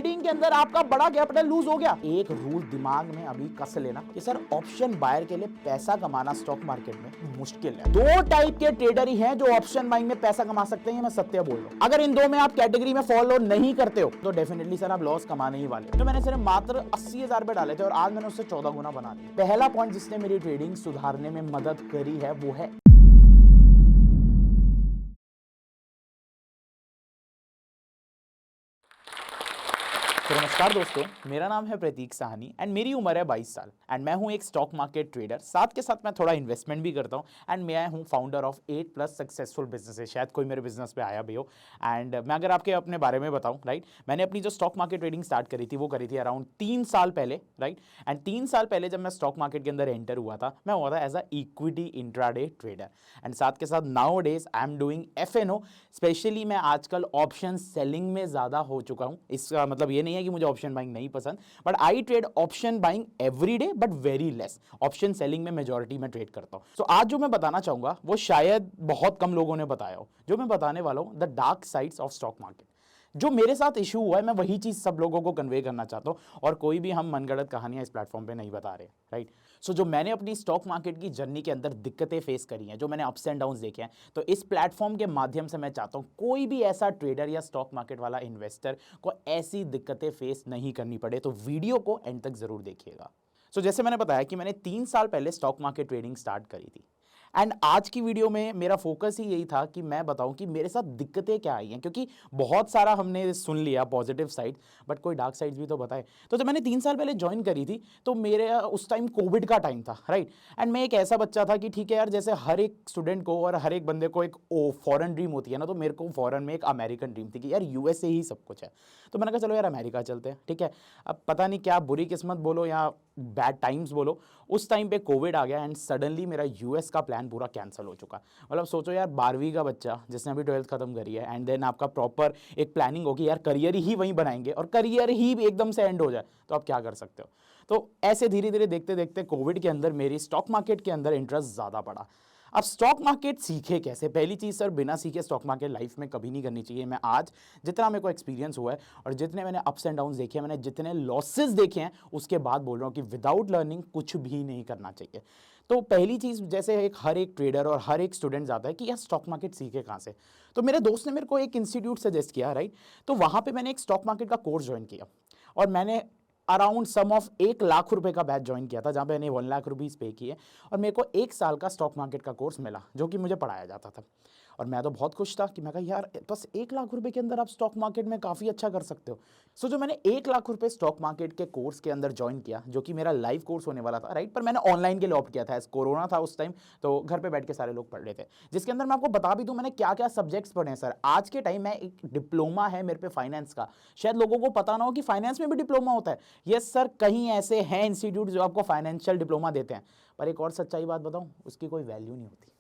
Trading के अंदर आपका बड़ा कैपिटल लूज हो गया। एक रूल दिमाग में अभी कस लेना कि सर ऑप्शन बायर के लिए पैसा कमाना स्टॉक मार्केट में मुश्किल है। दो टाइप के ट्रेडर ही हैं जो ऑप्शन बाइंग में पैसा कमा सकते हैं, मैं सत्य बोल रहा हूं। अगर इन दो में आप कैटेगरी में फॉलो नहीं करते हो तो डेफिनेटली सर आप लॉस कमाने ही वाले हो। तो मैंने सिर्फ मात्र 80,000 रुपए डाले थे और आज मैंने उससे 14 गुना बना दिया। पहला पॉइंट जिसने मेरी ट्रेडिंग सुधारने में मदद करी है वो है तो नमस्कार दोस्तों, मेरा नाम है प्रतीक साहनी एंड मेरी उम्र है 22 साल एंड मैं हूं एक स्टॉक मार्केट ट्रेडर। साथ के साथ मैं थोड़ा इन्वेस्टमेंट भी करता हूं एंड मैं हूं फाउंडर ऑफ 8+ सक्सेसफुल बिजनेसेस। शायद कोई मेरे बिजनेस पे आया भी हो। एंड मैं अगर आपके अपने बारे में बताऊं, राइट, मैंने अपनी जो स्टॉक मार्केट ट्रेडिंग स्टार्ट करी थी वो करी थी अराउंड 3 साल पहले, राइट। एंड 3 साल पहले जब मैं स्टॉक मार्केट के अंदर एंटर हुआ था, मैं हुआ था as a equity intraday trader and साथ के साथ nowadays I am doing FNO। Specially मैं आजकल ऑप्शन सेलिंग में ज़्यादा हो चुका हूँ। इसका मतलब ये नहीं है कि मुझे ऑप्शन बाइंग नहीं पसंद, but I trade option buying every day but very less. Option selling में मेजॉरिटी में ट्रेड करता हूँ। सो आज जो मैं बताना चाहूंगा वो शायद बहुत कम लोगों ने बताया हो। जो मैं बताने वाला हूँ, the dark sides of stock market. जो मेरे साथ इशू हुआ है, मैं वही चीज सब लोगों को कन्वे करना चाहता हूं और कोई भी हम मनगढ़ंत कहानियां इस प्लेटफॉर्म पे नहीं बता रहे, राइट। सो जो मैंने अपनी स्टॉक मार्केट की जर्नी के अंदर दिक्कतें फेस करी हैं, जो मैंने अप्स एंड डाउन्स देखे हैं, तो इस प्लेटफॉर्म के माध्यम से मैं चाहता हूं कोई भी ऐसा ट्रेडर या स्टॉक मार्केट वाला इन्वेस्टर को ऐसी दिक्कतें फेस नहीं करनी पड़े। तो वीडियो को एंड तक जरूर देखिएगा। सो जैसे मैंने बताया कि मैंने 3 साल पहले स्टॉक मार्केट ट्रेडिंग स्टार्ट करी थी एंड आज की वीडियो में मेरा फोकस ही यही था कि मैं बताऊं कि मेरे साथ दिक्कतें क्या आई हैं, क्योंकि बहुत सारा हमने सुन लिया पॉजिटिव साइड, बट कोई डार्क साइड्स भी तो बताए। तो जब मैंने 3 साल पहले ज्वाइन करी थी तो मेरे उस टाइम कोविड का टाइम था, राइट। एंड मैं एक ऐसा बच्चा था कि ठीक है यार, जैसे हर एक स्टूडेंट को और हर एक बंदे को एक फॉरेन ड्रीम होती है ना, तो मेरे को फॉरेन में एक अमेरिकन ड्रीम थी कि यार USA ही सब कुछ है। तो मैंने कहा चलो यार अमेरिका चलते हैं, ठीक है। अब पता नहीं क्या बुरी किस्मत बोलो या बैड टाइम्स बोलो, उस टाइम पे कोविड आ गया एंड सडनली मेरा US का प्लान पूरा कैंसिल हो चुका। मतलब सोचो यार, 12वीं का बच्चा जिसने अभी 12th खत्म करी है एंड देन आपका प्रॉपर एक प्लानिंग होगी यार करियर ही वहीं बनाएंगे और करियर ही एकदम से एंड हो जाए तो आप क्या कर सकते हो। तो ऐसे धीरे धीरे देखते देखते कोविड के अंदर मेरी स्टॉक मार्केट के अंदर इंटरेस्ट ज़्यादा बढ़ा। अब स्टॉक मार्केट सीखे कैसे? पहली चीज़ सर, बिना सीखे स्टॉक मार्केट लाइफ में कभी नहीं करनी चाहिए। मैं आज जितना मेरे को एक्सपीरियंस हुआ है और जितने मैंने अप्स एंड डाउन्स देखे हैं, मैंने जितने लॉसेस देखे हैं, उसके बाद बोल रहा हूँ कि विदाउट लर्निंग कुछ भी नहीं करना चाहिए। तो पहली चीज़, जैसे हर एक ट्रेडर और हर एक स्टूडेंट जाता है कि यार स्टॉक मार्केट सीखे कहाँ से, तो मेरे दोस्त ने मेरे को एक इंस्टीट्यूट सजेस्ट किया, राइट। तो वहाँ पे मैंने एक स्टॉक मार्केट का कोर्स ज्वाइन किया और मैंने अराउंड सम ऑफ 1 लाख रुपए का बैच ज्वाइन किया था, जहाँ पे मैंने 1 लाख रुपीज़ पे किए और मेरे को 1 साल का स्टॉक मार्केट का कोर्स मिला जो कि मुझे पढ़ाया जाता था। और मैं तो बहुत खुश था कि मैं कहा यार बस 1 लाख रुपए के अंदर आप स्टॉक मार्केट में काफ़ी अच्छा कर सकते हो। सो जो मैंने 1 लाख रुपए स्टॉक मार्केट के कोर्स के अंदर ज्वाइन किया, जो कि मेरा लाइव कोर्स होने वाला था, राइट, पर मैंने ऑनलाइन के लिए ऑप्ट किया था। कोरोना था उस टाइम, तो घर पे बैठ के सारे लोग पढ़ रहे थे, जिसके अंदर मैं आपको बता भी दूं मैंने क्या क्या सब्जेक्ट्स पढ़े हैं सर। आज के टाइम में एक डिप्लोमा है मेरे पे फाइनेंस का, शायद लोगों को पता ना हो कि फाइनेंस में भी डिप्लोमा होता है। यस सर, कहीं ऐसे हैं इंस्टीट्यूट जो आपको फाइनेंशियल डिप्लोमा देते हैं, पर एक और सच्चाई बात बताऊं, उसकी कोई वैल्यू नहीं होती।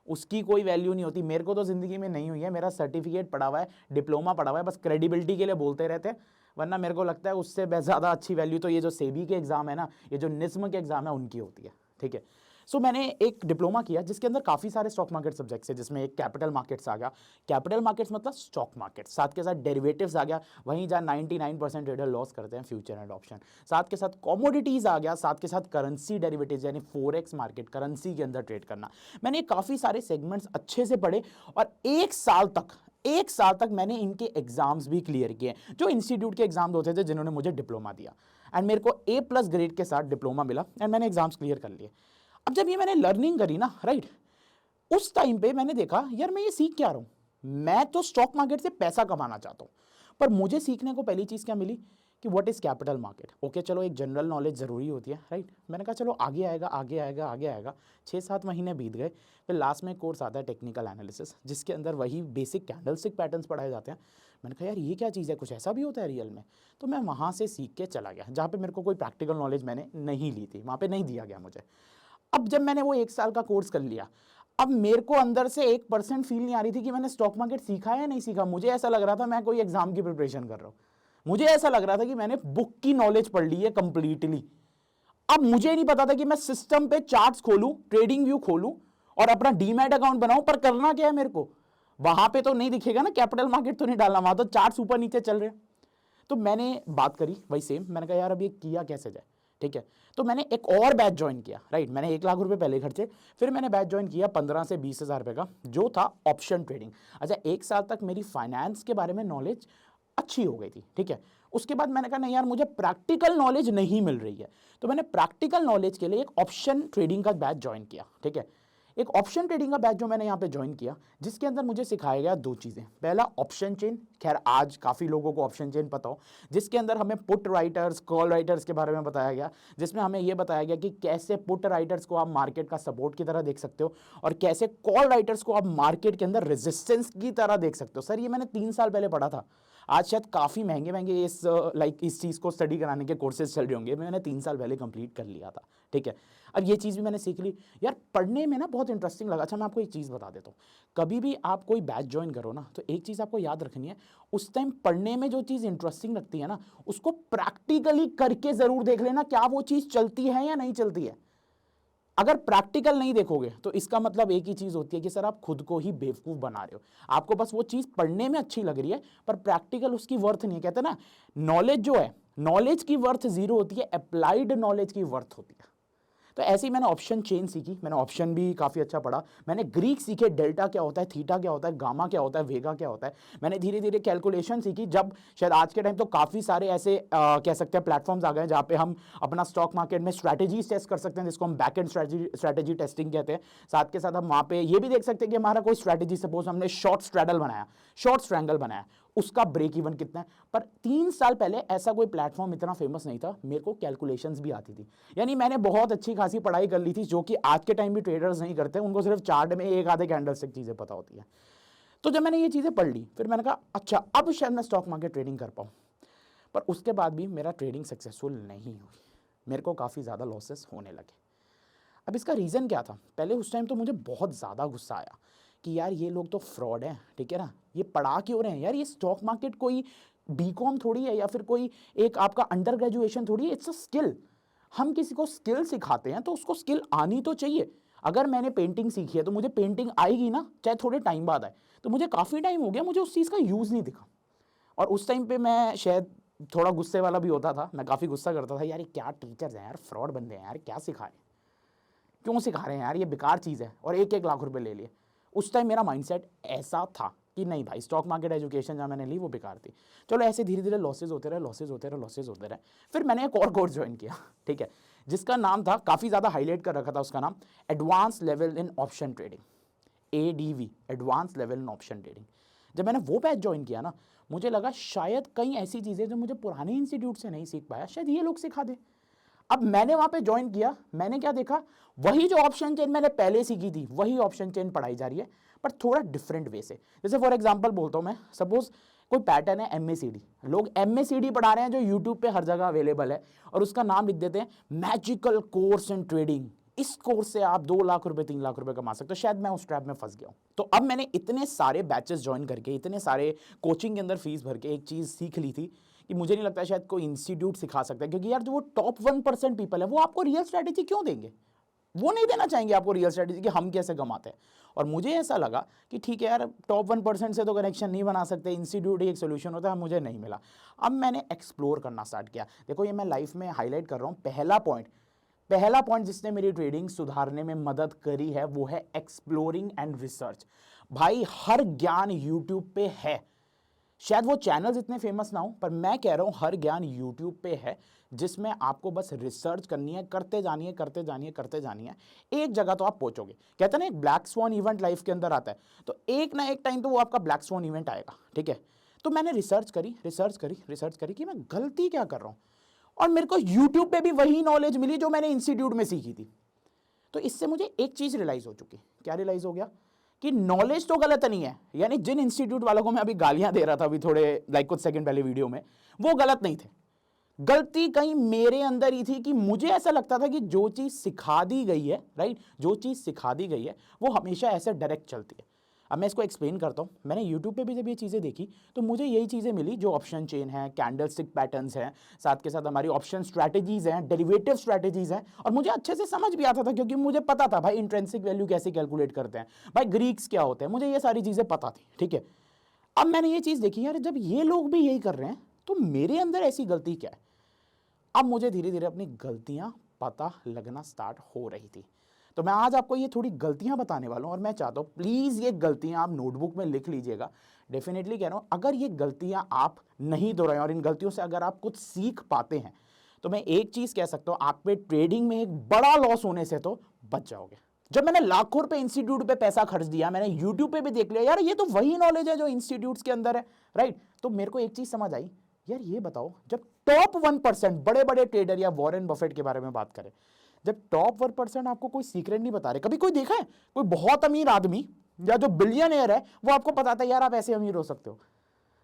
उसकी कोई वैल्यू नहीं होती। मेरे को तो जिंदगी में नहीं हुई है। मेरा सर्टिफिकेट पड़ा हुआ है, डिप्लोमा पड़ा हुआ है, बस क्रेडिबिलिटी के लिए बोलते रहते हैं, वरना मेरे को लगता है उससे ज़्यादा अच्छी वैल्यू तो ये जो सेबी के एग्जाम है ना, ये जो निस्म के एग्जाम है, उनकी होती है, ठीक है। सो मैंने एक डिप्लोमा किया जिसके अंदर काफ़ी सारे स्टॉक मार्केट सब्जेक्ट्स है, जिसमें एक कैपिटल मार्केट्स आ गया। कैपिटल मार्केट्स मतलब स्टॉक मार्केट, साथ के साथ डेरिवेटिव्स आ गया, वहीं जहाँ 99% ट्रेडर लॉस करते हैं, फ्यूचर एंड ऑप्शन। साथ के साथ कॉमोडिटीज़ आ गया, साथ के साथ करेंसी डेरिवेटिव्स यानी फॉरेक्स मार्केट, करेंसी के अंदर ट्रेड करना। मैंने काफ़ी सारे सेगमेंट्स अच्छे से पढ़े और 1 साल तक मैंने इनके एग्जाम्स भी क्लियर किए, जो इंस्टीट्यूट के एग्जाम्स होते थे जिन्होंने मुझे डिप्लोमा दिया। एंड मेरे को A+ ग्रेड के साथ डिप्लोमा मिला एंड मैंने एग्जाम्स क्लियर कर लिए। अब जब ये मैंने लर्निंग करी ना, राइट, उस टाइम पे मैंने देखा यार मैं ये सीख क्या रहा हूं। मैं तो स्टॉक मार्केट से पैसा कमाना चाहता हूं, पर मुझे सीखने को पहली चीज क्या मिली कि what is capital market. Okay चलो, एक जनरल नॉलेज जरूरी होती है, राइट। मैंने कहा चलो आगे आएगा आगे आएगा आगे आएगा। 6-7 महीने बीत गए, फिर लास्ट में कोर्स आता है टेक्निकल एनालिसिस, जिसके अंदर वही बेसिक कैंडलस्टिक पैटर्न्स पढ़ाए जाते हैं। मैंने कहा यार ये क्या चीज़ है, कुछ ऐसा भी होता है रियल में। तो मैं वहाँ से सीख के चला गया, जहाँ पे मेरे को कोई प्रैक्टिकल नॉलेज मैंने नहीं ली थी, वहाँ पे नहीं दिया गया मुझे। अब जब मैंने वो 1 साल का कोर्स कर लिया, अब मेरे को अंदर से 1% फील नहीं आ रही थी कि मैंने स्टॉक मार्केट सीखा है या नहीं सीखा। मुझे ऐसा लग रहा था मैं कोई एग्जाम की प्रिपरेशन कर रहा हूं। मुझे ऐसा लग रहा था कि मैंने बुक की नॉलेज पढ़ ली है कंप्लीटली। अब मुझे नहीं पता था कि मैं सिस्टम पे चार्ट्स खोलूं, ट्रेडिंग व्यू खोलूं और अपना डीमैट अकाउंट बनाऊं, पर करना क्या है मेरे को। वहां पे तो नहीं दिखेगा ना, कैपिटल मार्केट तो नहीं डालना, वहां तो चार्ट्स ऊपर नीचे चल रहे हैं। तो मैंने बात करी वही सेम, मैंने कहा यार अब ये किया कैसे जाए, ठीक है। तो मैंने एक और बैच ज्वाइन किया, राइट। मैंने 1 लाख रुपए पहले खर्चे, फिर मैंने बैच ज्वाइन किया 15 से 20 हज़ार रुपए का, जो था ऑप्शन ट्रेडिंग। अच्छा, 1 साल तक मेरी फाइनेंस के बारे में नॉलेज अच्छी हो गई थी, ठीक है। उसके बाद मैंने कहा नहीं यार, मुझे प्रैक्टिकल नॉलेज नहीं मिल रही है, तो मैंने प्रैक्टिकल नॉलेज के लिए एक ऑप्शन ट्रेडिंग का बैच ज्वाइन किया, ठीक है। एक ऑप्शन ट्रेडिंग का बैच जो मैंने यहाँ पे ज्वाइन किया, जिसके अंदर मुझे सिखाया गया 2 चीज़ें। पहला ऑप्शन चेन, खैर आज काफ़ी लोगों को ऑप्शन चेन पता हो, जिसके अंदर हमें पुट राइटर्स, कॉल राइटर्स के बारे में बताया गया, जिसमें हमें यह बताया गया कि कैसे पुट राइटर्स को आप मार्केट का सपोर्ट की तरह देख सकते हो और कैसे कॉल राइटर्स को आप मार्केट के अंदर रेजिस्टेंस की तरह देख सकते हो। सर ये मैंने 3 साल पहले पढ़ा था, आज शायद काफ़ी महंगे महंगे इस चीज़ को स्टडी कराने के कोर्सेज चल रहे होंगे, मैंने 3 साल पहले कंप्लीट कर लिया था, ठीक है। अब ये चीज़ भी मैंने सीख ली यार, पढ़ने में ना बहुत इंटरेस्टिंग लगा। अच्छा मैं आपको एक चीज़ बता देता हूँ, कभी भी आप कोई बैच ज्वाइन करो ना, तो एक चीज़ आपको याद रखनी है, उस टाइम पढ़ने में जो चीज़ इंटरेस्टिंग लगती है ना, उसको प्रैक्टिकली करके ज़रूर देख लेना, क्या वो चीज़ चलती है या नहीं चलती है। अगर प्रैक्टिकल नहीं देखोगे तो इसका मतलब एक ही चीज होती है कि सर आप खुद को ही बेवकूफ बना रहे हो। आपको बस वो चीज पढ़ने में अच्छी लग रही है पर प्रैक्टिकल उसकी वर्थ नहीं है। कहते हैं ना, नॉलेज जो है, नॉलेज की वर्थ 0 होती है, अप्लाइड नॉलेज की वर्थ होती है। तो ऐसे ही मैंने ऑप्शन चेन सीखी, मैंने ऑप्शन भी काफ़ी अच्छा पढ़ा, मैंने ग्रीक सीखे, डेल्टा क्या होता है, थीटा क्या होता है, गामा क्या होता है, वेगा क्या होता है। मैंने धीरे धीरे कैलकुलेशन सीखी। जब शायद आज के टाइम तो काफ़ी सारे ऐसे कह सकते हैं प्लेटफॉर्म्स आ गए हैं जहाँ पे हम अपना स्टॉक मार्केट में स्ट्रैटेजीज टेस्ट कर सकते हैं, जिसको हम बैक एंड स्ट्रैटेजी टेस्टिंग कहते हैं। साथ के साथ हम वहाँ पे ये भी देख सकते हैं कि हमारा कोई स्ट्रैटेजी, सपोज हमने शॉर्ट स्ट्रैडल बनाया, शॉर्ट स्ट्रैंगल बनाया, उसका ब्रेक इवन कितना है। पर 3 साल पहले ऐसा कोई प्लेटफॉर्म इतना फेमस नहीं था, मेरे को कैलकुलेशंस भी आती थी, यानी मैंने बहुत अच्छी खासी पढ़ाई कर ली थी, जो कि आज के टाइम भी ट्रेडर्स नहीं करते, उनको सिर्फ चार्ट में एक आधे कैंडल से चीज़ें पता होती है। तो जब मैंने ये चीज़ें पढ़ ली, फिर मैंने कहा अच्छा अब शायद मैं स्टॉक मार्केट ट्रेडिंग कर पाऊँ। पर उसके बाद भी मेरा ट्रेडिंग सक्सेसफुल नहीं हुई, मेरे को काफ़ी ज़्यादा लॉसेस होने लगे। अब इसका रीज़न क्या था? पहले उस टाइम तो मुझे बहुत ज़्यादा गुस्सा आया कि यार ये लोग तो फ्रॉड हैं, ठीक है ना, ये पढ़ा क्यों रहे हैं यार, ये स्टॉक मार्केट कोई बीकॉम थोड़ी है या फिर कोई एक आपका अंडर ग्रेजुएशन थोड़ी है, इट्स अ स्किल। हम किसी को स्किल सिखाते हैं तो उसको स्किल आनी तो चाहिए। अगर मैंने पेंटिंग सीखी है तो मुझे पेंटिंग आएगी ना, चाहे थोड़े टाइम बाद आए। तो मुझे काफ़ी टाइम हो गया, मुझे उस चीज़ का यूज़ नहीं दिखा। और उस टाइम पे मैं शायद थोड़ा गुस्से वाला भी होता था, मैं काफ़ी गुस्सा करता था, यार ये क्या टीचर्स हैं यार, फ्रॉड बंदे हैं यार, क्या सिखा रहे हैं, क्यों सिखा रहे हैं यार, ये बेकार चीज़ है, और 1-1 लाख रुपए ले लिए। उस टाइम मेरा माइंडसेट ऐसा था कि नहीं भाई, स्टॉक मार्केट एजुकेशन जहाँ मैंने ली वो बेकार थी। चलो ऐसे धीरे धीरे लॉसेज होते रहे, लॉसेज होते रहे, लॉसेज होते रहे। फिर मैंने एक और कोर्स ज्वाइन किया, ठीक है, जिसका नाम था, काफ़ी ज़्यादा हाईलाइट कर रखा था उसका नाम, advance level in option trading, ADV, advance level in option trading. जब मैंने वो बैच ज्वाइन किया ना, मुझे लगा शायद कई ऐसी चीज़ें जो मुझे पुराने इंस्टीट्यूट से नहीं सीख पाया, शायद ये लोग सिखा दे। अब मैंने वहां पे ज्वाइन किया, मैंने क्या देखा, वही जो ऑप्शन चेन मैंने पहले सीखी थी वही ऑप्शन चेन पढ़ाई जा रही है, पर थोड़ा डिफरेंट वे से। जैसे फॉर एग्जांपल बोलता हूं मैं, सपोज कोई पैटर्न है MACD, लोग MACD पढ़ा रहे हैं जो यूट्यूब पे हर जगह अवेलेबल है, और उसका नाम लिख देते हैं मैजिकल कोर्स इन ट्रेडिंग, इस कोर्स से आप 2 लाख रुपए 3 लाख रुपए कमा सकते हो। शायद मैं उस ट्रैप में फंस गया हूं। तो अब मैंने इतने सारे बैचेस ज्वाइन करके, इतने सारे कोचिंग के अंदर फीस भर के एक चीज़ सीख ली थी कि मुझे नहीं लगता शायद कोई इंस्टीट्यूट सिखा सकता है, क्योंकि यार जो वो टॉप 1% पीपल है वो आपको रियल स्ट्रैटेजी क्यों देंगे, वो नहीं देना चाहेंगे आपको रियल स्ट्रैटेजी कि हम कैसे कमाते हैं। और मुझे ऐसा लगा कि ठीक है यार, टॉप 1% से तो कनेक्शन नहीं बना सकते, इंस्टीट्यूट ही एक सोल्यूशन होता है, मुझे नहीं मिला। अब मैंने एक्सप्लोर करना स्टार्ट किया। देखो ये मैं लाइफ में हाईलाइट कर रहा हूँ, पहला पॉइंट जिसने मेरी ट्रेडिंग सुधारने में मदद करी है वो है एक्सप्लोरिंग एंड रिसर्च। भाई हर ज्ञान यूट्यूब पे है, शायद वो चैनल्स इतने फेमस ना हो, पर मैं कह रहा हूं हर ज्ञान यूट्यूब पे है, जिसमें आपको बस रिसर्च करनी है, करते जानिए करते जानिए करते जानिए, एक जगह तो आप पहुंचोगे। कहते हैं ना एक ब्लैक स्वॉन इवेंट लाइफ के अंदर आता है, तो एक ना एक टाइम तो वो आपका ब्लैक स्वॉन इवेंट आएगा, ठीक है। तो मैंने रिसर्च करी कि मैं गलती क्या कर रहा हूं, और मेरे को यूट्यूब पे भी वही नॉलेज मिली जो मैंने इंस्टीट्यूट में सीखी थी। तो इससे मुझे एक चीज रियलाइज हो चुकी। क्या रियलाइज हो गया? कि नॉलेज तो गलत नहीं है, यानी जिन इंस्टीट्यूट वालों को मैं अभी गालियां दे रहा था अभी थोड़े कुछ सेकंड पहले वीडियो में, वो गलत नहीं थे। गलती कहीं मेरे अंदर ही थी कि मुझे ऐसा लगता था कि जो चीज सिखा दी गई है, राइट, जो चीज सिखा दी गई है वो हमेशा ऐसे डायरेक्ट चलती है। अब मैं इसको एक्सप्लेन करता हूँ। मैंने यूट्यूब पे भी जब ये चीज़ें देखी तो मुझे यही चीज़ें मिली जो ऑप्शन चेन है, कैंडलस्टिक पैटर्न्स हैं, साथ के साथ हमारी ऑप्शन स्ट्रैटेजीज हैं, डेरिवेटिव स्ट्रैटेजीज हैं, और मुझे अच्छे से समझ भी आता था क्योंकि मुझे पता था भाई इंट्रिंसिक वैल्यू कैसे कैलकुलेट करते हैं, भाई ग्रीक्स क्या होते हैं, मुझे ये सारी चीज़ें पता थी, ठीक है। अब मैंने ये चीज़ देखी यार, जब ये लोग भी यही कर रहे हैं तो मेरे अंदर ऐसी गलती क्या है? अब मुझे धीरे धीरे अपनी गलतियां पता लगना स्टार्ट हो रही थी। तो मैं आज आपको ये थोड़ी गलतियां बताने वाला हूं और मैं चाहता हूं प्लीज ये गलतियां आप नोटबुक में लिख लीजिएगा। डेफिनेटली कह रहा हूं, अगर ये गलतियां आप नहीं दोहराएं और इन गलतियों से अगर आप कुछ सीख पाते हैं तो मैं एक चीज कह सकता हूं, आप पे ट्रेडिंग में एक बड़ा लॉस होने से तो बच जाओगे। जब मैंने लाखों रुपए इंस्टीट्यूट पे पैसा खर्च दिया, मैंने यूट्यूब पे भी देख लिया यार ये तो वही नॉलेज है जो इंस्टीट्यूट्स के अंदर है, राइट? तो मेरे को एक चीज समझ आई, यार ये बताओ, जब टॉप 1% बड़े बड़े ट्रेडर या वॉरेन बफेट के बारे में बात करें, जब टॉप 1% आपको कोई सीक्रेट नहीं बता रहे, कभी कोई देखा है कोई बहुत अमीर आदमी या जो बिलियनियर है वो आपको बताता है यार आप ऐसे अमीर हो सकते हो?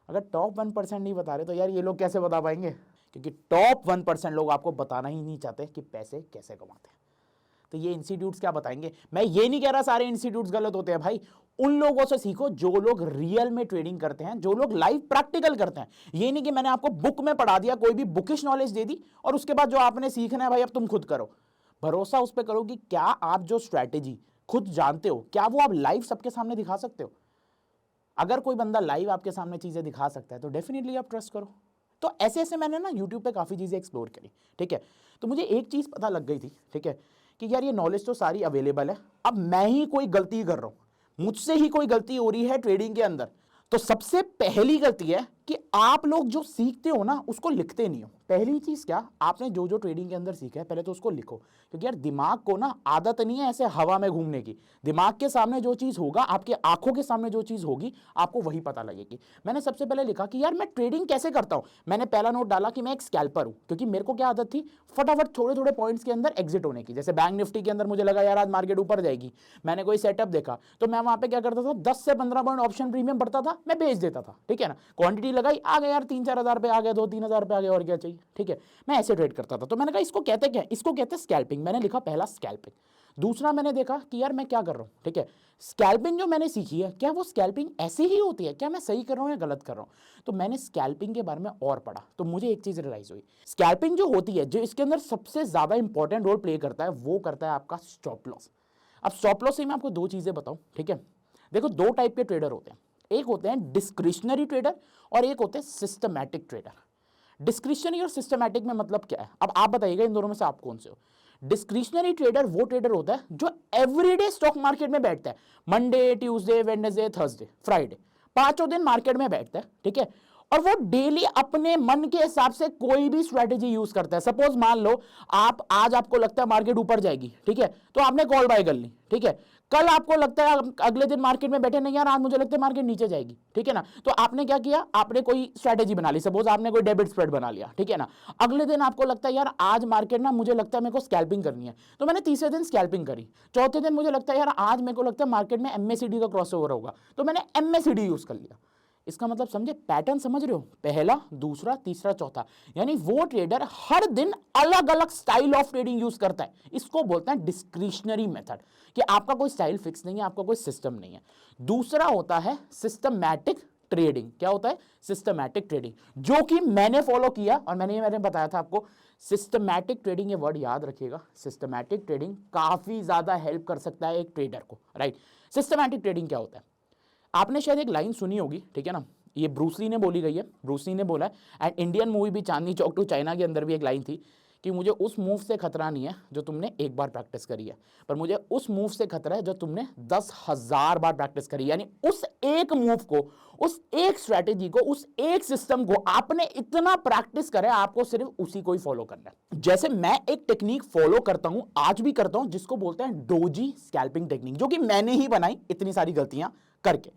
अगर टॉप 1% नहीं बता रहे तो यार ये लोग कैसे बता पाएंगे? क्योंकि टॉप 1% लोग आपको बताना ही नहीं चाहते कि पैसे कैसे कमाते हैं। तो ये इंस्टीट्यूट्स क्या बताएंगे? मैं ये नहीं कह रहा सारे इंस्टीट्यूट्स गलत होते हैं भाई, उन लोगों से सीखो जो लोग रियल में ट्रेडिंग करते हैं, जो लोग लाइव प्रैक्टिकल करते हैं। ये नहीं कि मैंने आपको बुक में पढ़ा दिया, कोई भी बुकिश नॉलेज दे दी और उसके बाद जो आपने सीखना है भाई अब तुम खुद करो। भरोसा उस पर करो कि क्या आप जो स्ट्रैटेजी खुद जानते हो क्या वो आप लाइव सबके सामने दिखा सकते हो। अगर कोई बंदा लाइव आपके सामने चीजें दिखा सकता है तो डेफिनेटली आप ट्रस्ट करो। तो ऐसे ऐसे मैंने ना यूट्यूब पे काफी चीजें एक्सप्लोर करी, ठीक है? तो मुझे एक चीज पता लग गई थी, ठीक है, कि यार ये नॉलेज तो सारी अवेलेबल है, अब मैं ही कोई गलती कर रहा हूं, मुझसे ही कोई गलती हो रही है ट्रेडिंग के अंदर। तो सबसे पहली गलती है कि आप लोग जो सीखते हो ना उसको लिखते नहीं हो। पहली चीज क्या, आपने जो जो ट्रेडिंग के अंदर सीखा है पहले तो उसको लिखो, क्योंकि यार दिमाग को ना आदत नहीं है ऐसे हवा में घूमने की। दिमाग के सामने जो चीज होगा, आपके आंखों के सामने जो चीज होगी, आपको वही पता लगेगी। मैंने सबसे पहले लिखा कि यार मैं ट्रेडिंग कैसे करता हूं। मैंने पहला नोट डाला कि मैं एक स्कैल्पर हूं, क्योंकि मेरे को क्या आदत थी फटाफट थोड़े थोड़े पॉइंट्स के अंदर एग्जिट होने की। जैसे बैंक निफ्टी के अंदर मुझे लगा यार आज मार्केट ऊपर जाएगी, मैंने कोई सेटअप देखा तो मैं वहां पे क्या करता था, 10 से 15 पॉइंट ऑप्शन प्रीमियम बढ़ता था, मैं बेच देता था, ठीक है ना? क्वांटिटी लगाई, आ गया यार 3-4 हजार पे आ गया, 2-3 हजार पे आ गया, और क्या चाहिए, ठीक है? मैं ऐसे ट्रेड करता था। तो मैंने कहा इसको कहते क्या है? इसको कहते हैं स्कैल्पिंग। मैंने लिखा पहला स्कैल्पिंग। दूसरा मैंने देखा कि यार मैं क्या कर रहा हूं, ठीक है, स्कैल्पिंग जो मैंने सीखी है क्या वो स्कैल्पिंग ऐसे ही होती है, क्या मैं सही कर रहा हूं या गलत कर रहा हूं? तो मैंने स्कैल्पिंग के बारे में और पढ़ा तो मुझे एक चीज रियलाइज हुई, स्कैल्पिंग जो होती है, जो इसके अंदर सबसे ज्यादा इंपॉर्टेंट रोल प्ले करता है वो करता है आपका स्टॉप लॉस। अब स्टॉप लॉस से मैं आपको दो चीजें बताऊं, ठीक है? देखो दो टाइप के ट्रेडर होते हैं, एक होते हैं डिस्क्रिशनरी ट्रेडर और एक होते हैं सिस्टमैटिक ट्रेडर। डिस्क्रिशनरी और सिस्टमैटिक में मतलब क्या है, अब आप बताइएगा इन दोनों में से आप कौन से हो? डिस्क्रिशनरी ट्रेडर वो ट्रेडर होता है जो एवरीडे स्टॉक मार्केट में बैठता है, Monday, Tuesday, Wednesday, Thursday, Friday, पांचों दिन मार्केट में बैठता है, ठीक है? और वो डेली अपने मन के हिसाब से कोई भी स्ट्रेटेजी यूज करता है। सपोज मान लो आप आज आपको लगता है मार्केट ऊपर जाएगी, ठीक है, तो आपने कॉल बाय कर ली, ठीक है? कल आपको लगता है अगले दिन मार्केट में बैठे, नहीं यार आज मुझे लगता है मार्केट नीचे जाएगी, ठीक है ना? तो आपने क्या किया, आपने कोई स्ट्रेटेजी बना ली, सपोज आपने कोई डेबिट स्प्रेड बना लिया, ठीक है ना? अगले दिन आपको लगता है यार आज मार्केट ना मुझे लगता है मेरे को स्कैल्पिंग करनी है, तो मैंने तीसरे दिन स्कैल्पिंग करी। चौथे दिन मुझे लगता है यार आज मेरे को लगता है मार्केट में एमएसीडी का क्रॉसओवर होगा, तो मैंने एमएसीडी यूज कर लिया। इसका मतलब समझे, पैटर्न समझ रहे हो? पहला, दूसरा, तीसरा, चौथा। यानी वो ट्रेडर हर दिन अलग अलग स्टाइल ऑफ ट्रेडिंग यूज करता है। इसको बोलते हैं डिस्क्रिशनरी मेथड, कि आपका कोई स्टाइल फिक्स नहीं है, आपका कोई सिस्टम नहीं है। दूसरा होता है सिस्टमैटिक ट्रेडिंग। क्या होता है? सिस्टमैटिक ट्रेडिंग, जो कि मैंने फॉलो किया और मैंने बताया था आपको। सिस्टमैटिक ट्रेडिंग, ये वर्ड याद रखिएगा, सिस्टमैटिक ट्रेडिंग काफी ज्यादा हेल्प कर सकता है एक ट्रेडर को, राइट? सिस्टमैटिक ट्रेडिंग क्या होता है? आपने शायद एक लाइन सुनी होगी, ठीक है ना, ये ब्रूस ली ने बोली गई है, ब्रूस ली ने बोला है। एंड इंडियन मूवी भी चांदनी चौक टू चाइना के अंदर भी एक लाइन थी कि मुझे उस मूव से खतरा नहीं है जो तुमने एक बार प्रैक्टिस करी है, पर मुझे उस मूव से खतरा है जो तुमने 10,000 बार प्रैक्टिस करी। यानी उस एक मूव को, उस एक स्ट्रैटेजी को, उस एक सिस्टम को आपने इतना प्रैक्टिस करा है, आपको सिर्फ उसी को ही फॉलो करना है। जैसे मैं एक टेक्निक फॉलो करता हूं, आज भी करता हूं, जिसको बोलते हैं डोजी स्कैल्पिंग टेक्निक, जो कि मैंने ही बनाई इतनी सारी गलतियां करके।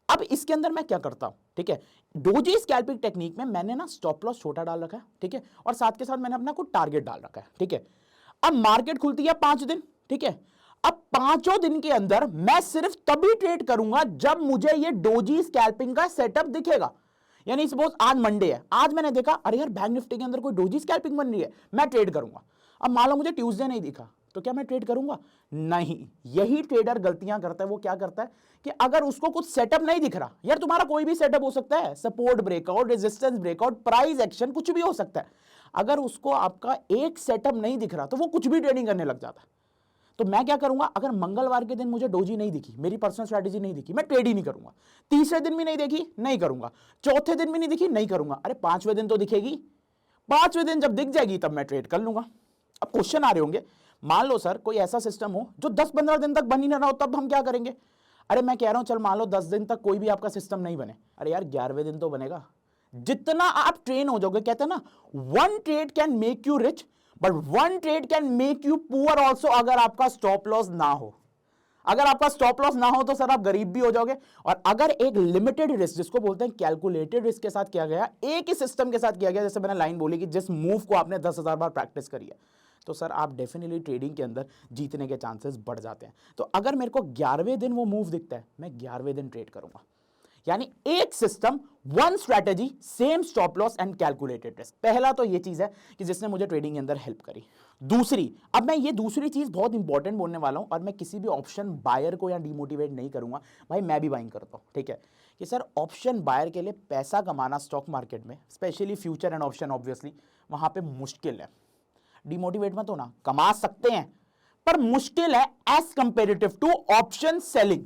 अब इसके अंदर मैं क्या करता हूं, ठीक है, डोजी स्कैल्पिंग टेक्निक में मैंने ना स्टॉप लॉस छोटा डाल रखा है, ठीक है, और साथ के साथ मैंने अपना कोई टारगेट डाल रखा है, ठीक है। अब मार्केट खुलती है 5 दिन, ठीक है। अब 5 दिन के अंदर मैं सिर्फ तभी ट्रेड करूंगा जब मुझे ये डोजी स्कैल्पिंग का सेटअप दिखेगा। यानी सपोज आज मंडे है, आज मैंने देखा अरे यार बैंक निफ्टी के अंदर कोई डोजी स्कैल्पिंग बन रही है, मैं ट्रेड करूंगा। अब मान लो मुझे ट्यूसडे नहीं दिखा, तो क्या मैं ट्रेड करूंगा? नहीं। यही ट्रेडर गलतियां करता है। वो क्या करता है कि अगर उसको कुछ सेटअप नहीं दिख रहा, यार तुम्हारा कोई भी सेटअप हो सकता है, support breakout, resistance breakout, price action, कुछ भी हो सकता है। अगर उसको आपका एक सेटअप नहीं दिख रहा तो वो कुछ भी ट्रेडिंग करने लग जाता है। तो मैं क्या करूंगा, अगर मंगलवार के दिन मुझे डोजी नहीं दिखी, मेरी पर्सनल स्ट्रैटेजी नहीं दिखी, मैं ट्रेड ही नहीं करूंगा। तीसरे दिन भी नहीं देखी, नहीं करूंगा। चौथे दिन भी नहीं दिखी, नहीं करूंगा। अरे पांचवें दिन तो दिखेगी, पांचवें दिन जब दिख जाएगी तब मैं ट्रेड कर लूंगा। अब क्वेश्चन आ रहे होंगे, मान लो सर कोई ऐसा सिस्टम हो जो 10-15 दिन तक बन ही ना रहा हो, तब हम क्या करेंगे? अरे मैं कह रहा हूं चल मान लो 10 दिन तक कोई भी आपका सिस्टम नहीं बने, अरे यार 11वें दिन तो बनेगा। जितना आप ट्रेन हो जाओगे, कहते हैं ना, one trade can make you rich but one trade can make you poor also. अगर आपका स्टॉप लॉस ना हो, अगर आपका स्टॉप लॉस ना हो तो सर आप गरीब भी हो जाओगे। और अगर एक लिमिटेड रिस्क, जिसको बोलते हैं कैलकुलेटेड रिस्क के साथ किया गया, एक ही सिस्टम के साथ किया गया, जैसे मैंने लाइन बोली कि जिस मूव को आपने 10,000 बार प्रैक्टिस करी है, तो सर आप डेफिनेटली ट्रेडिंग के अंदर जीतने के चांसेस बढ़ जाते हैं। तो अगर मेरे को 11वें दिन वो मूव दिखता है, मैं 11वें दिन ट्रेड करूंगा। यानी एक system, one strategy, same stop loss and calculated risk. पहला तो ये चीज है कि जिसने मुझे ट्रेडिंग के अंदर हेल्प करी। दूसरी, अब मैं ये दूसरी चीज बहुत इंपॉर्टेंट बोलने वाला हूं, और मैं किसी भी ऑप्शन बायर को या डिमोटिवेट नहीं करूंगा। भाई मैं भी बाइंग करता हूं, ठीक है, कि सर ऑप्शन बायर के लिए पैसा कमाना स्टॉक मार्केट में, specially future and option, obviously वहां पे मुश्किल है। डिमोटिवेट मत होना, कमा सकते हैं पर मुश्किल है as comparative to option selling.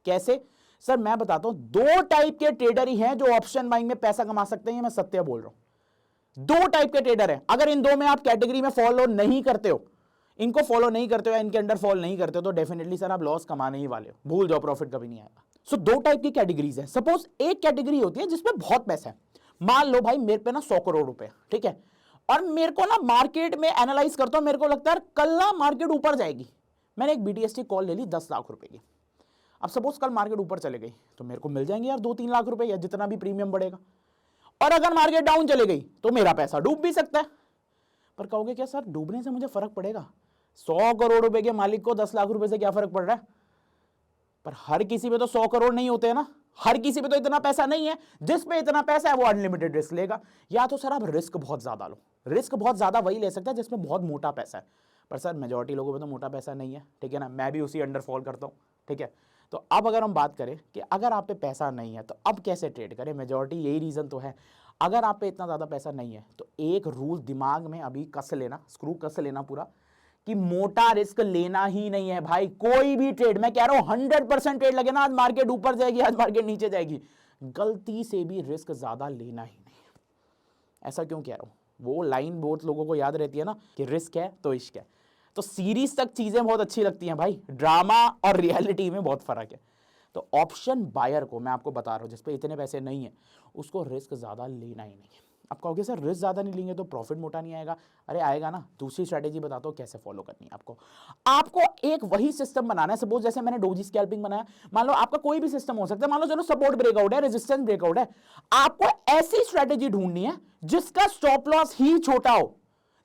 कैसे? सर मैं बताता हूं, दो टाइप के ट्रेडर ही हैं जो ऑप्शन बाइंग में पैसा कमा सकते हैं, मैं सत्य बोल रहा हूं। दो टाइप के ट्रेडर हैं, अगर इन दो में आप कैटेगरी में फॉलो नहीं करते हो, इनको फॉलो नहीं करते हो या इनके अंडर फॉलो नहीं करते हो, तो डेफिनेटली सर आप लॉस कमाने ही वाले हो, भूल जाओ, प्रॉफिट कभी नहीं आएगा। सो दो टाइप की कैटेगरीज है। सपोज एक कैटेगरी होती है जिसमें बहुत पैसा है, मान लो भाई मेरे पे ना 100 करोड़ रुपए, ठीक है, और मेरे को ना मार्केट में एनालाइज करता हूं, मेरे को लगता है कल ना मार्केट ऊपर जाएगी। मैंने एक बीटीएसटी कॉल ले ली 10 लाख रुपए की। अब सपोज कल मार्केट ऊपर चले गई तो मेरे को मिल जाएंगे यार 2-3 लाख रुपए, या जितना भी प्रीमियम बढ़ेगा। और अगर मार्केट डाउन चले गई तो मेरा पैसा डूब भी सकता है। पर कहोगे क्या सर डूबने से मुझे फर्क पड़ेगा? 100 करोड़ रुपए के मालिक को 10 लाख रुपए से क्या फर्क पड़ रहा है? पर हर किसी पे तो 100 करोड़ नहीं होते हैं ना, हर किसी पे तो इतना पैसा नहीं है। जिस पे इतना पैसा है वो अनलिमिटेड रिस्क लेगा। या तो सर आप रिस्क बहुत ज्यादा लो, रिस्क बहुत ज्यादा वही ले सकता है जिसमें बहुत मोटा पैसा है। पर सर मेजॉरिटी लोगों पे तो मोटा पैसा नहीं है, ठीक है ना, मैं भी उसी अंडर फॉल करता हूं, ठीक है। तो अब अगर हम बात करें कि अगर आप पे पैसा नहीं है तो अब कैसे ट्रेड करें, मेजॉरिटी यही रीजन तो है। अगर आप पे इतना ज्यादा पैसा नहीं है तो एक रूल दिमाग में अभी कस लेना, स्क्रू कस लेना पूरा, कि मोटा रिस्क लेना ही नहीं है भाई। कोई भी ट्रेड, मैं कह रहा हूं 100% ट्रेड लगे ना, आज मार्केट ऊपर जाएगी, आज मार्केट नीचे जाएगी, गलती से भी रिस्क ज्यादा लेना ही नहीं है। ऐसा क्यों कह रहा हूं? वो लाइन बहुत लोगों को याद रहती है ना कि रिस्क है तो इश्क है। तो सीरीज तक चीजें बहुत अच्छी लगती हैं भाई, ड्रामा और रियलिटी में बहुत फर्क है। तो ऑप्शन बायर को मैं आपको बता रहा हूं, जिसपे इतने पैसे नहीं है, उसको रिस्क ज्यादा लेना ही नहीं है। आप कहोगे सर रिस्क ज्यादा नहीं लेंगे तो प्रॉफिट मोटा नहीं आएगा। अरे आएगा ना, दूसरी स्ट्रैटेजी बताता हूं कैसे फॉलो करनी है आपको। आपको एक वही सिस्टम बनाना है, सपोज जैसे मैंने डोजी स्कैल्पिंग बनाया, मान लो आपका कोई भी सिस्टम हो सकता है, मान लो चलो सपोर्ट ब्रेकआउट है, रेजिस्टेंस ब्रेकआउट है, आपको ऐसी स्ट्रैटेजी ढूंढनी है जिसका स्टॉप लॉस ही छोटा हो।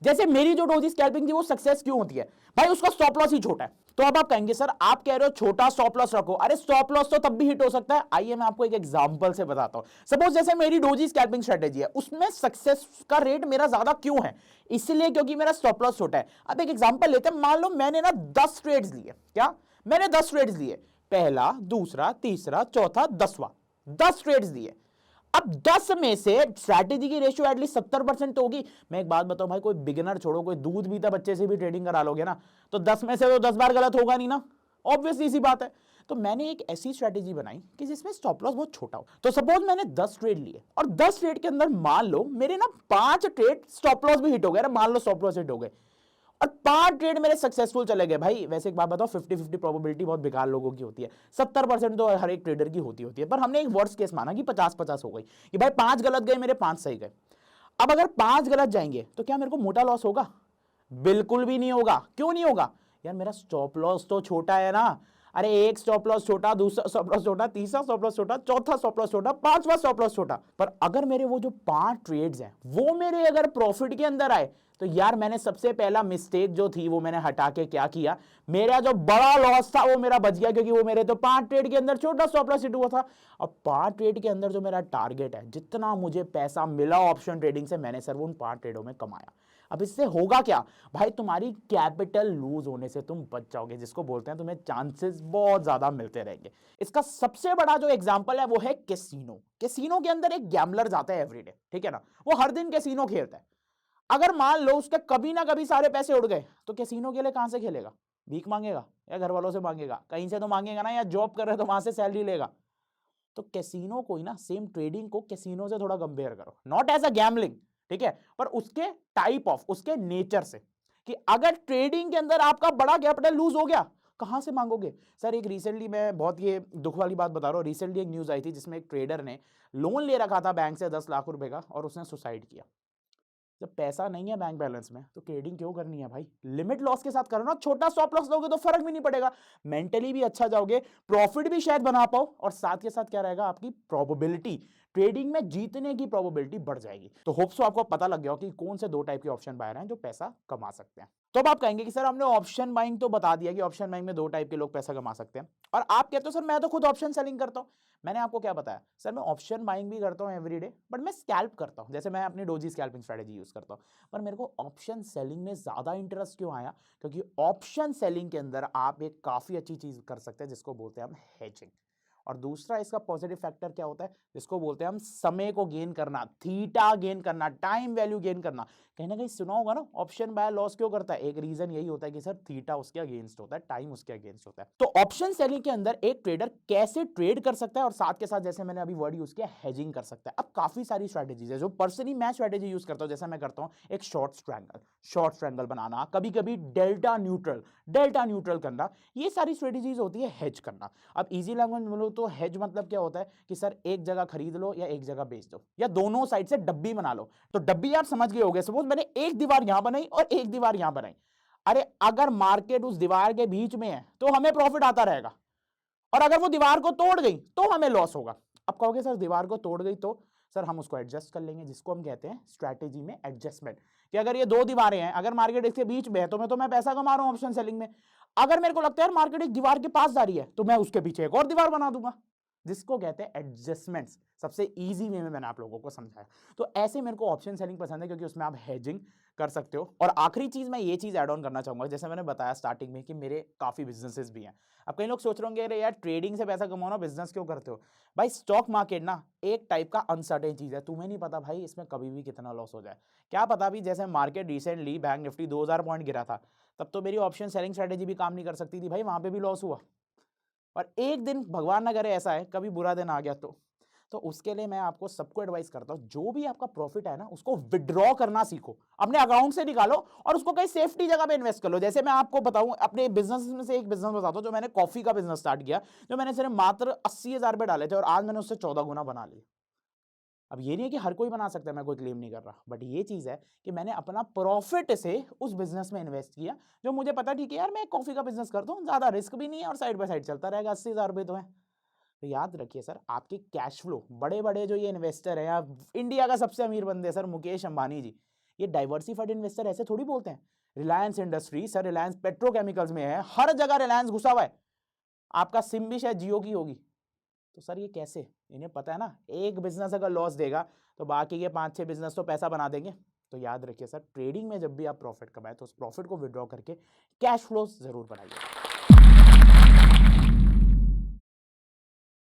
जैसे मेरी जो डोजी स्कैल्पिंग थी वो सक्सेस क्यों होती है भाई, उसका स्टॉप लॉस ही छोटा है। तो अब आप कहेंगे सर आप कह रहे हो छोटा स्टॉप लॉस रखो, अरे स्टॉप लॉस तो तब भी हिट हो सकता है। आइए मैं आपको एक एग्जांपल से बताता हूं। सपोज जैसे मेरी डोजी स्कैल्पिंग स्ट्रेटेजी है, उसमें सक्सेस का रेट मेरा ज्यादा क्यों है? इसलिए क्योंकि मेरा स्टॉप लॉस छोटा है। अब एक एग्जांपल लेते हैं, मान लो मैंने ना 10 ट्रेड्स लिए, क्या मैंने 10 ट्रेड्स लिए, पहला, दूसरा, तीसरा, चौथा, 10वां, 10 ट्रेड्स लिए। अब 10 में से स्ट्रैटेजी की रेशियो एटलीस्ट 70% तो होगी। मैं एक बात बताऊं भाई, कोई बिगिनर छोड़ो, कोई दूध पीता बच्चे से भी ट्रेडिंग करा लोगे ना, तो 10 में से तो 10 बार गलत होगा नहीं ना, ऑब्वियसली सी बात है। तो मैंने एक ऐसी स्ट्रैटेजी बनाई कि जिसमें स्टॉप लॉस बहुत छोटा हो। तो सपोज मैंने 10 ट्रेड लिए और 10 ट्रेड के अंदर मान लो मेरे ना 5 ट्रेड स्टॉप लॉस भी हिट हो गए, मान लो स्टॉप लॉस हिट हो गए और 5 ट्रेड मेरे सक्सेसफुल चले गए। भाई वैसे एक बात बताओ, 50-50 प्रोबेबिलिटी बहुत बेकार लोगों की होती है, 70% तो हर एक ट्रेडर की होती है, पर हमने एक वर्स्ट केस माना कि 50-50 हो गई, कि भाई 5 गलत गए मेरे, 5 सही गए। अब अगर 5 गलत जाएंगे तो क्या मेरे को मोटा लॉस होगा? बिल्कुल भी नहीं होगा। क्यों नहीं होगा? यार मेरा स्टॉप लॉस तो छोटा है ना। अरे एक स्टॉप लॉस छोटा, दूसरा स्टॉप लॉस छोटा, तीसरा स्टॉप लॉस छोटा, चौथा स्टॉप लॉस छोटा, पांचवा स्टॉप लॉस छोटा। पर अगर मेरे वो जो 5 ट्रेड्स हैं वो मेरे अगर प्रॉफिट के अंदर आए, तो यार मैंने सबसे पहला मिस्टेक जो थी वो मैंने हटा के क्या किया, मेरा जो बड़ा लॉस था वो मेरा बच गया, क्योंकि वो मेरे तो 5 ट्रेड के अंदर छोटा स्टॉप लॉस हिट हुआ था। अब 5 ट्रेड के अंदर जो मेरा टारगेट है, जितना मुझे पैसा मिला ऑप्शन ट्रेडिंग से, मैंने सर उन 5 ट्रेडों में कमाया। अब इससे होगा क्या भाई, तुम्हारी कैपिटल लूज होने से तुम बच जाओगे, जिसको बोलते हैं तुम्हें चांसेस बहुत ज्यादा मिलते रहेंगे। इसका सबसे बड़ा जो एग्जांपल है वो है कैसीनो। कैसीनो के अंदर एक गैम्बलर जाता है एवरीडे, ठीक है ना, वो हर दिन कैसीनो खेलता है। अगर मान लो उसके कभी ना कभी सारे पैसे उड़ गए तो कैसीनो के लिए कहां से खेलेगा? भीख मांगेगा या घर वालों से मांगेगा? कहीं से तो मांगेगा ना, या जॉब कर रहे तो वहां से सैलरी लेगा। तो कैसीनो को ही ना, सेम ट्रेडिंग को कैसीनो से थोड़ा कंपेयर करो, नॉट एज अ गैम्बलिंग, ठीक है, पर उसके टाइप ऑफ, उसके नेचर से, कि अगर ट्रेडिंग के अंदर आपका बड़ा कैपिटल लूज हो गया, कहां से मांगोगे? सर एक रिसेंटली, मैं बहुत ये दुख वाली बात बता रहा हूं, रिसेंटली एक न्यूज आई थी जिसमें एक ट्रेडर ने लोन ले रखा था बैंक से 10 लाख रुपए का, और उसने सुसाइड किया। जब पैसा नहीं है बैंक बैलेंस में तो ट्रेडिंग क्यों करनी है भाई? लिमिट लॉस के साथ करो ना, छोटा स्टॉप लॉस लोगे तो फर्क भी नहीं पड़ेगा, मेंटली भी अच्छा जाओगे, प्रॉफिट भी शायद बना पाओ, और साथ के साथ क्या रहेगा, आपकी प्रोबेबिलिटी, ट्रेडिंग में जीतने की प्रोबेबिलिटी बढ़ जाएगी। तो होप सो आपको पता लग गया हो कि कौन से 2 टाइप के ऑप्शन बायर हैं जो पैसा कमा सकते हैं। तो अब आप कहेंगे कि सर हमने ऑप्शन बाइंग तो बता दिया कि ऑप्शन बाइंग में 2 टाइप के लोग पैसा कमा सकते हैं, और आप कहते हो सर मैं तो खुद ऑप्शन सेलिंग करता हूं। मैंने आपको क्या बताया? सर मैं ऑप्शन बाइंग भी करता हूं एवरीडे, बट मैं स्कैल्प करता हूं, जैसे मैं अपनी डोजी स्कैल्पिंग स्ट्रेटेजी यूज करता हूं। पर मेरे को ऑप्शन सेलिंग में ज्यादा इंटरेस्ट क्यों आया? क्योंकि ऑप्शन सेलिंग के अंदर आप एक काफी अच्छी चीज कर सकते हैं जिसको बोलते हैं हम हेजिंग। और दूसरा इसका पॉजिटिव फैक्टर क्या होता है, जिसको बोलते हैं हम समय को गेन करना, थीटा गेन करना, टाइम वैल्यू गेन करना। कहीं ना कहीं सुना होगा ना, ऑप्शन बाय लॉस क्यों करता है? एक रीजन यही होता है कि सर थीटा उसके अगेंस्ट होता है, टाइम उसके अगेंस्ट होता है। तो ऑप्शन सेलिंग के अंदर एक ट्रेडर कैसे ट्रेड कर सकता है, और साथ के साथ जैसे मैंने अभी वर्ड यूज किया, हेजिंग कर सकता है। अब काफी सारी स्ट्रेटेजीज है जो पर्सनली मैं स्ट्रेटेजी यूज करता हूं, जैसे मैं करता हूं एक शॉर्ट स्ट्रैंगल बनाना, कभी कभी डेल्टा न्यूट्रल करना, ये सारी स्ट्रेटेजीज होती है हेज करना। अब इजी लैंग्वेज में बोलो तो हेज मतलब क्या होता है कि सर एक जगह खरीद लो या एक जगह बेच दो, या दोनों साइड से डब्बी बना लो। तो डब्बी आप समझ गए होंगे, सपोज मैंने एक दीवार यहां बनाई और एक दीवार यहां बनाई। अरे अगर मार्केट उस दीवार के बीच में है तो हमें प्रॉफिट आता रहेगा, और अगर वो दीवार को तोड़ गई तो हमें लॉस होगा। अब कहोगे सर दीवार को तोड़ गई तो? सर हम उसको एडजस्ट कर लेंगे, जिसको हम कहते हैं स्ट्रैटेजी में एडजस्टमेंट, कि अगर ये 2 दीवारें हैं, अगर मार्केट इसके बीच में है तो मैं पैसा कमा रहा हूं ऑप्शन सेलिंग में। अगर मेरे को लगता है यार मार्केट एक दीवार के पास जा रही है तो मैं उसके पीछे एक और दीवार बना दूंगा, जिसको कहते हैं एडजस्टमेंट्स। सबसे इजी वे में मैंने आप लोगों को समझाया। तो ऐसे मेरे को ऑप्शन सेलिंग पसंद है क्योंकि उसमें आप हेजिंग कर सकते हो। और आखिरी चीज मैं ये चीज ऐड ऑन करना चाहूंगा, जैसे मैंने बताया स्टार्टिंग में कि मेरे काफी बिजनेसेस भी हैं। अब कई लोग सोच रहे होंगे अरे यार ट्रेडिंग से पैसा कमाना, बिजनेस क्यों करते हो? भाई स्टॉक मार्केट ना एक टाइप का अनसर्टेन चीज है, तुम्हें नहीं पता भाई इसमें कभी भी कितना लॉस हो जाए। क्या पता भी, जैसे market recently bank Nifty 2000 point गिरा था, तब तो मेरी ऑप्शन सेलिंग स्ट्रेटेजी भी काम नहीं कर सकती थी भाई, वहां पे भी लॉस हुआ। और एक दिन भगवान ना करे ऐसा है कभी बुरा दिन आ गया तो उसके लिए मैं आपको सबको एडवाइस करता हूं, जो भी आपका प्रॉफिट है ना उसको विड्रॉ करना सीखो, अपने अकाउंट से निकालो और उसको कहीं सेफ्टी जगह पे इन्वेस्ट कर लो। जैसे मैं आपको बताऊं अपने बिजनेस में से एक बिजनेस बताता हूं, जो मैंने कॉफी का बिजनेस स्टार्ट किया, जो मैंने सिर्फ मात्र 80,000 रुपए डाले थे और आज मैंने उससे 14 गुना बना लिया। अब ये नहीं है कि हर कोई बना सकता है, मैं कोई क्लेम नहीं कर रहा, बट ये चीज है कि मैंने अपना प्रॉफिट से उस बिजनेस में इन्वेस्ट किया, जो मुझे पता ठीक है यार मैं कॉफी का बिजनेस करता हूँ, ज्यादा रिस्क भी नहीं है और साइड बाय साइड चलता रहेगा, 80,000 रुपए तो है। तो याद रखिए सर, आपके कैश फ्लो, बड़े बड़े जो ये इन्वेस्टर हैं, या इंडिया का सबसे अमीर बंदे सर मुकेश अंबानी जी, ये डाइवर्सिफाइड इन्वेस्टर ऐसे थोड़ी बोलते हैं। Reliance industry, sir Reliance petrochemicals में है, हर जगह रिलायंस घुसा हुआ है, आपका सिम भी शायद जियो की होगी। तो सर ये कैसे? इन्हें पता है ना, एक बिजनेस अगर लॉस देगा तो बाकी के 5-6 बिजनेस तो पैसा बना देंगे। तो याद रखिए सर, ट्रेडिंग में जब भी आप प्रॉफिट कमाए तो उस प्रॉफिट को विड्रॉ करके कैश फ्लो जरूर बनाइए।